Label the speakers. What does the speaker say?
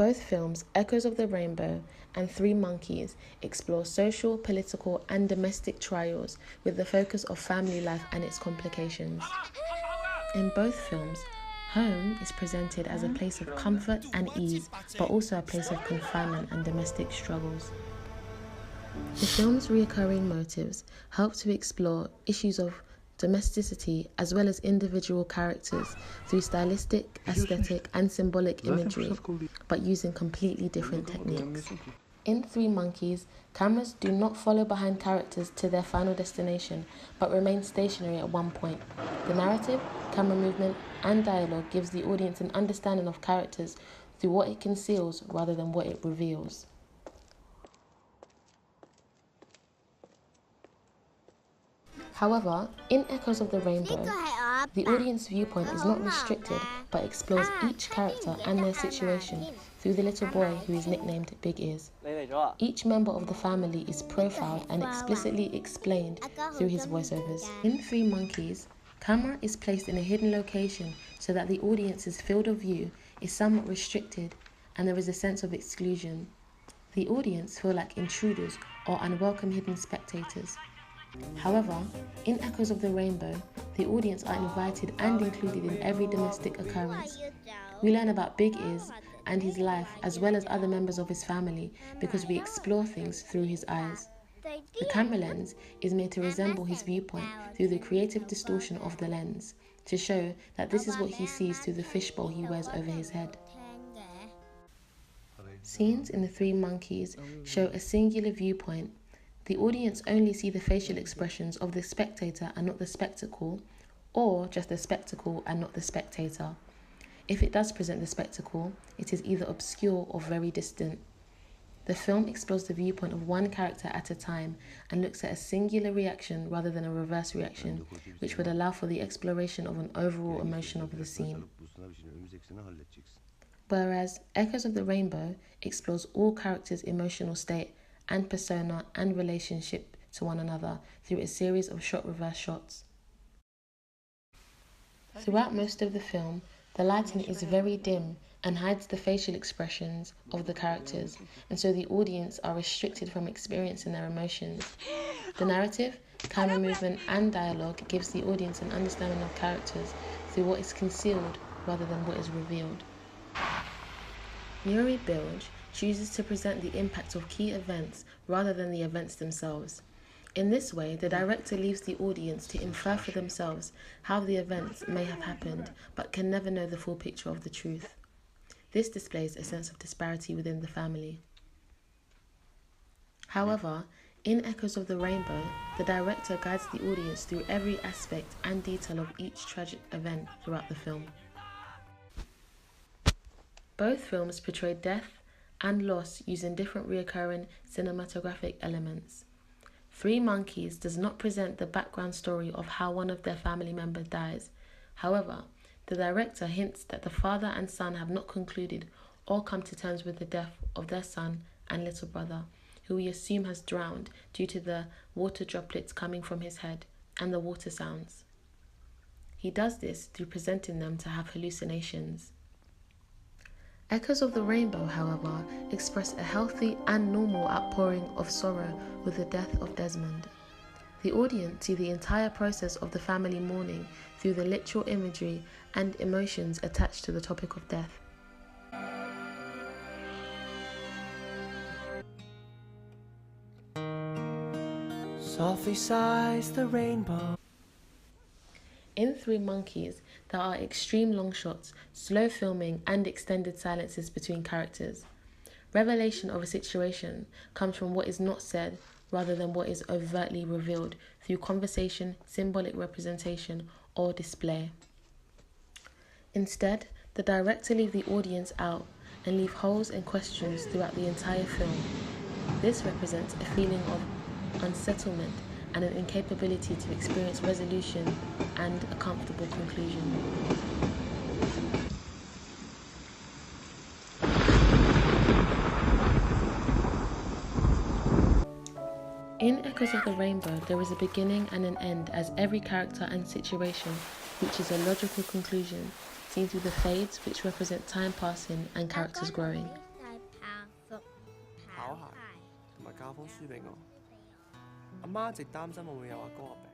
Speaker 1: Both films, Echoes of the Rainbow and Three Monkeys, explore social, political, and domestic trials with the focus of family life and its complications. In both films, home is presented as a place of comfort and ease, but also a place of confinement and domestic struggles. The film's recurring motives help to explore issues of domesticity as well as individual characters through stylistic, aesthetic, and symbolic imagery, but using completely different techniques. In Three Monkeys, cameras do not follow behind characters to their final destination, but remain stationary at one point. The narrative, camera movement, and dialogue gives the audience an understanding of characters through what it conceals rather than what it reveals. However, in Echoes of the Rainbow, the audience viewpoint is not restricted but explores each character and their situation through the little boy who is nicknamed Big Ears. Each member of the family is profiled and explicitly explained through his voiceovers. In Three Monkeys, camera is placed in a hidden location so that the audience's field of view is somewhat restricted and there is a sense of exclusion. The audience feel like intruders or unwelcome hidden spectators. However, in Echoes of the Rainbow, the audience are invited and included in every domestic occurrence. We learn about Big Ears and his life as well as other members of his family because we explore things through his eyes. The camera lens is made to resemble his viewpoint through the creative distortion of the lens, to show that this is what he sees through the fishbowl he wears over his head. Scenes in the Three Monkeys show a singular viewpoint. The audience only see the facial expressions of the spectator and not the spectacle, or just the spectacle and not the spectator. If it does present the spectacle, it is either obscure or very distant. The film explores the viewpoint of one character at a time and looks at a singular reaction rather than a reverse reaction, which would allow for the exploration of an overall emotion of the scene. Whereas Echoes of the Rainbow explores all characters' emotional state and persona and relationship to one another through a series of shot-reverse shots. Throughout most of the film, the lighting is very dim and hides the facial expressions of the characters, and so the audience are restricted from experiencing their emotions. The narrative, camera movement, and dialogue gives the audience an understanding of characters through what is concealed rather than what is revealed. Nuri Bilge chooses to present the impact of key events rather than the events themselves. In this way, the director leaves the audience to infer for themselves how the events may have happened, but can never know the full picture of the truth. This displays a sense of disparity within the family. However, in Echoes of the Rainbow, the director guides the audience through every aspect and detail of each tragic event throughout the film. Both films portray death and loss using different recurring cinematographic elements. Three Monkeys does not present the background story of how one of their family members dies. However, the director hints that the father and son have not concluded or come to terms with the death of their son and little brother, who we assume has drowned due to the water droplets coming from his head and the water sounds. He does this through presenting them to have hallucinations. Echoes of the Rainbow, however, express a healthy and normal outpouring of sorrow with the death of Desmond. The audience see the entire process of the family mourning through the literal imagery and emotions attached to the topic of death.
Speaker 2: Softly sighs the rainbow.
Speaker 1: In Three Monkeys, there are extreme long shots, slow filming, and extended silences between characters. Revelation of a situation comes from what is not said rather than what is overtly revealed through conversation, symbolic representation, or display. Instead, the director leaves the audience out and leave holes and questions throughout the entire film. This represents a feeling of unsettlement and an incapability to experience resolution and a comfortable conclusion. In Echoes of the Rainbow, there is a beginning and an end as every character and situation reaches a logical conclusion, seen through the fades which represent time passing and characters growing.
Speaker 2: 同埋教科書俾我。阿媽一直擔心我會有阿哥阿餅，